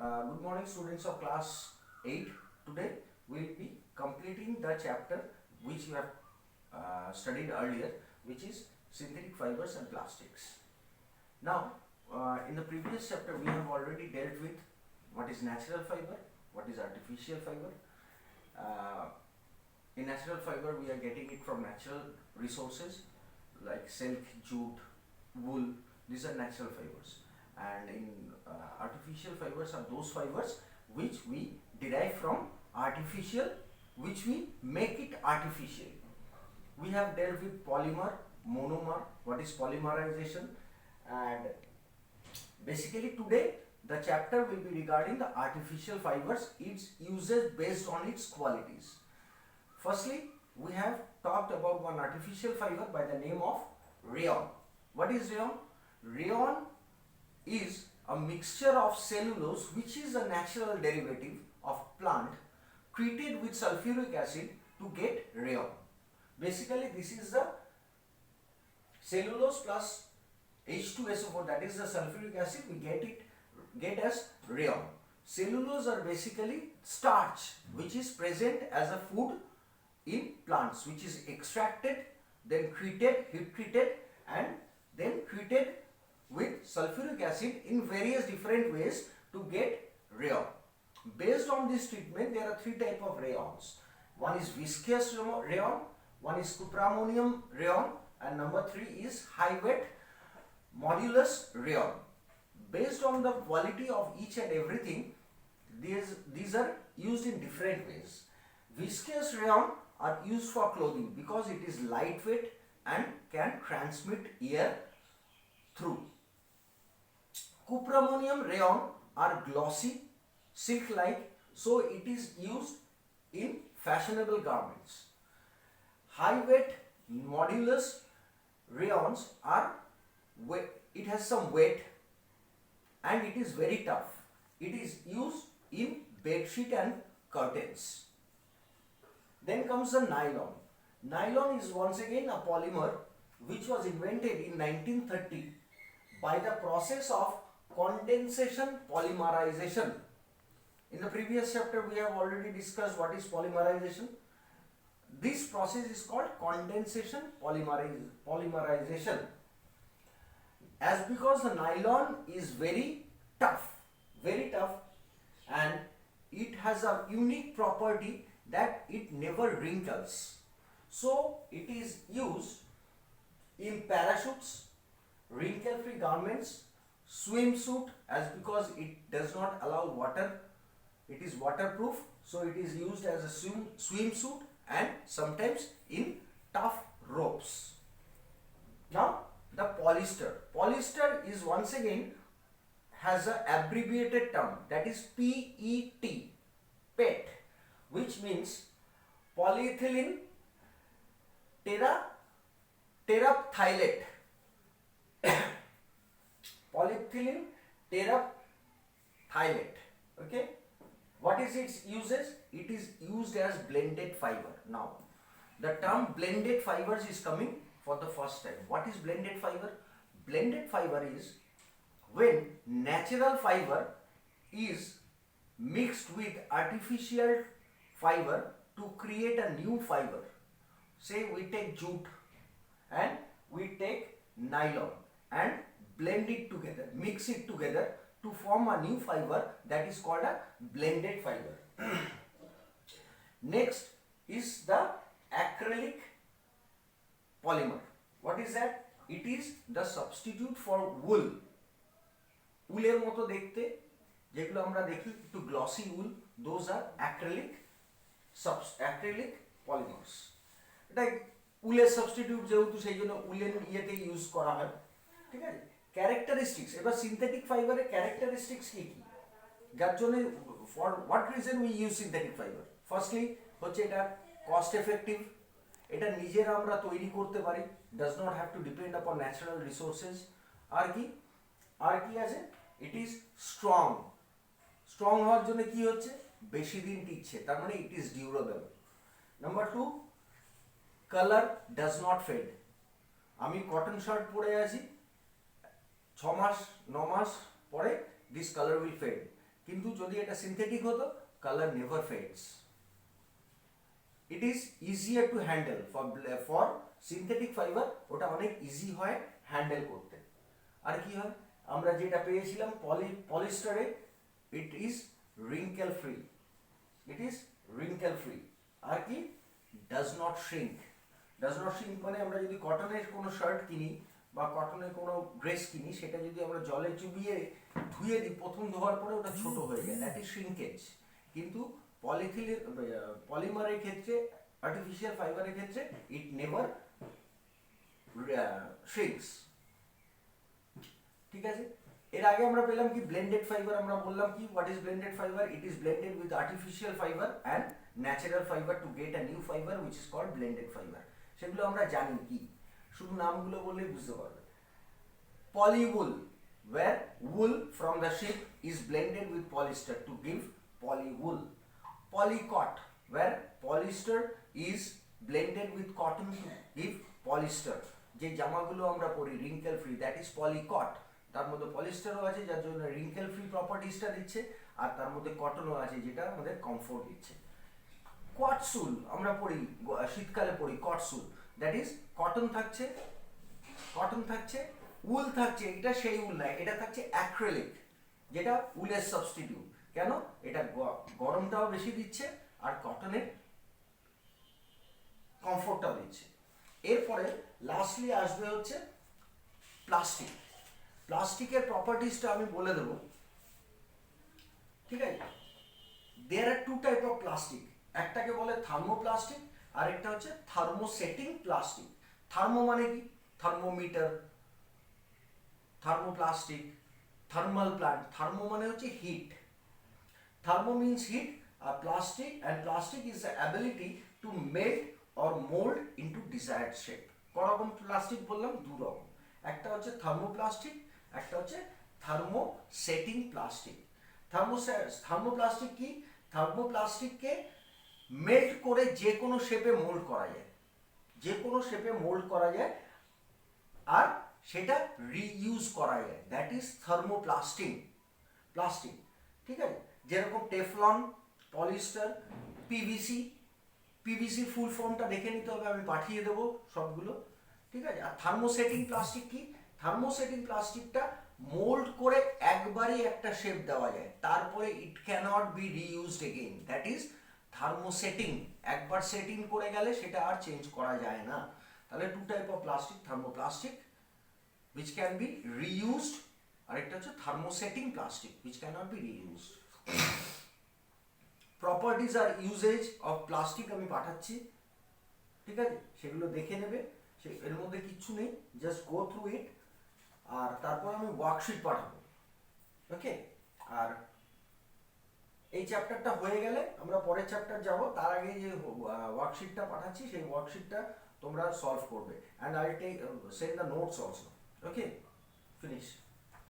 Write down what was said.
Good morning, students of class 8. Today we will be completing the chapter which you have studied earlier, which is synthetic fibers and plastics. Now, in the previous chapter, we have already dealt with what is natural fiber, what is artificial fiber. In natural fiber, we are getting it from natural resources like silk, jute, wool. These are natural fibers. And in artificial fibers are those fibers which we derive from artificial, which we make it artificial. We have dealt with polymer, monomer, what is polymerization, and basically today the chapter will be regarding the artificial fibers, its uses based on its qualities. Firstly, we have talked about one artificial fiber by the name of rayon. What is rayon? Rayon is a mixture of cellulose, which is a natural derivative of plant, treated with sulfuric acid to get rayon. Basically, this is the cellulose plus H2SO4, that is the sulfuric acid, we get as rayon. Cellulose are basically starch which is present as a food in plants, which is extracted, then treated, heat treated, and then treated with sulfuric acid in various different ways to get rayon. Based on this treatment, there are three types of rayons. One is viscous rayon, one is cupramonium rayon, and number three is high wet modulus rayon. Based on the quality of each and everything, these are used in different ways. Viscous rayon are used for clothing because it is lightweight and can transmit air through. Cupramonium rayon are glossy, silk-like, so it is used in fashionable garments. High wet modulus rayons are wet, it has some weight and it is very tough. It is used in bedsheet and curtains. Then comes the nylon. Nylon is once again a polymer which was invented in 1930 by the process of condensation polymerization. In the previous chapter, we have already discussed what is polymerization. This process is called condensation polymerization. As because the nylon is very tough, and it has a unique property that it never wrinkles. So it is used in parachutes, wrinkle-free garments, swimsuit, as because it does not allow water, it is waterproof, so it is used as a swimsuit and sometimes in tough ropes. Now the polyester. Polyester is once again has an abbreviated term, that is PET, PET, which means polyethylene terephthalate. Polyethylene terephthalate. Okay. What is its uses? It is used as blended fiber. Now, the term blended fibers is coming for the first time. What is blended fiber? Blended fiber is when natural fiber is mixed with artificial fiber to create a new fiber. Say we take jute and we take nylon and blend it together, mix it together to form a new fiber, that is called a blended fiber. Next is the acrylic polymer. What is that? It is the substitute for wool. উলের মতো দেখতে যেগুলো আমরা দেখি একটু glossy wool, those are acrylic polymers. এটা উলের substitute যেহেতু সেই জন্য উলের ইয়েতে ইউজ করা হয়, ঠিক আছে। ক্যারেক্টারিস্টিক্স, এবার সিনথেটিক ফাইবারের ক্যারেক্টারিস্টিক্স কি কি, যার জন্য for what reason we use synthetic fibre? Firstly হচ্ছে এটা কস্ট এফেক্টিভ, এটা নিজেরা আমরা তৈরি করতে পারি, does not have to depend upon natural resources. আর কি আছে? ইট ইজ স্ট্রং হওয়ার জন্য কি হচ্ছে, বেশি দিন টিকছে, তার মানে it is durable. Number 2, colour does not fade. আমি কটন শার্ট পরে আছি, 6 মাস 9 মাস পরে দিস কালার উইল ফেড, কিন্তু যদি এটা সিনথেটিক হতো colour never fades. It is easier to handle for synthetic fibre, ওটা অনেক ইজি হয় হ্যান্ডেল করতে। আর কি হয়, আমরা যেটা পেয়েছিলাম পলিস্টারে, it is wrinkle free, it is wrinkle free. আর কি, does not shrink. Does not shrink মানে আমরা যদি কটনের কোনো শার্ট কিনি বা কটনের কোনো ড্রেস কিনি, সেটা যদি আমরা জলে চুবিয়ে ধুয়ে দিই, প্রথম ধোয়ার পরে ওটা ছোট হয়ে যায়, দ্যাট ইজ শ্রিঙ্কেজ। কিন্তু পলিমারের ক্ষেত্রে, আর্টিফিশিয়াল ফাইবারের ক্ষেত্রে, ইট নেভার শ্রিঙ্কস। ঠিক আছে, এর আগে আমরা পেলাম কি ব্লেন্ডেড ফাইবার। আমরা বললাম কি, what is blended fibre? It is blended with artificial fibre and natural fibre to get a new fibre which is called blended fibre. সেগুলো আমরা জানি কি, শুধু নামগুলো বললেই বুঝতে পারবে। Polywool, where wool from the sheep is blended with polyester to give polywool. Polycot, where polyester is blended with cotton to give polyester. যে জামাগুলো আমরা পরি wrinkle free, that is polycot. তার মধ্যে পলিস্টারও আছে যার জন্য wrinkle free প্রপার্টিসটা দিচ্ছে, আর তার মধ্যে কটনও আছে যেটা আমাদের কমফোর্ট দিচ্ছে। কটসুল আমরা পরি শীতকালে পরি, কটসুল, দ্যাট ইজ কটন থাকছে, উল থাকছে, এটা সেই উল নয়, এটা থাকছে অ্যাক্রিলিক, যেটা উলের সাবস্টিটিউট। কেন? এটা গরমটাও বেশি দিচ্ছে আর কটনের কমফোর্টটাও দিচ্ছে। এরপরে লাস্টলি আসবে হচ্ছে প্লাস্টিক। প্লাস্টিকের প্রপার্টিসটা আমি বলে দেবো, ঠিক আছে? দেয়ার আর টু টাইপ অফ প্লাস্টিক, একটাকে বলে থার্মোপ্লাস্টিক আর একটা হচ্ছে থার্মোসেটিং প্লাস্টিক। থার্মো মানে কি? Thermometer, thermoplastic, thermal plant. Thermo মানে হচ্ছে হিট, থার্মো মিন্স হিট, আর plastic, and plastic is the ability to melt or mould into desired shape. করকম প্লাস্টিক বললাম, দু রকম, একটা হচ্ছে থার্মোপ্লাস্টিক, একটা হচ্ছে থার্মোসেটিং প্লাস্টিক। থার্মোপ্লাস্টিক কি? থার্মোপ্লাস্টিককে মেল্ট করে যে কোনো শেপে মোল্ড করা যায়, যে কোনো শেপে মোল্ড করা যায়, আর সেটা রিইউজ করা যায়, দ্যাট ইজ থার্মোপ্লাস্টিক। ঠিক আছে, যেরকম টেফলন, পলিস্টার, পিভিসির ফুল ফর্মটা দেখে নিতে হবে, আমি পাঠিয়ে দেবো সবগুলো, ঠিক আছে? আর থার্মোসেটিং প্লাস্টিক কি? থার্মোসেটিং প্লাস্টিকটা মোল্ড করে একবারই একটা শেপ দেওয়া যায়, তারপরে it can't be reused again, that is thermosetting. একবার সেটিং করে গেলে সেটা আর চেঞ্জ করা যায় না। তাহলে two type of plastic, thermoplastic which can be reused, আর একটা হচ্ছে thermosetting plastic which cannot be reused. Properties আর ইউজেজ অফ প্লাস্টিক আমি পাঠাচ্ছি, ঠিক আছে? সেগুলো দেখে নেবে, এর মধ্যে কিচ্ছু নেই, জাস্ট গো থ্রু ইট। আর তারপর আমি ওয়ার্কশিট পাঠাবো, ওকে? আর এই চ্যাপ্টারটা হয়ে গেলে আমরা পরের চ্যাপ্টার যাব, তার আগে যে ওয়ার্কশিটটা পাঠাচ্ছি সেই ওয়ার্কশিটটা তোমরা সলভ করবে, and I take send the notes also, okay? Finish.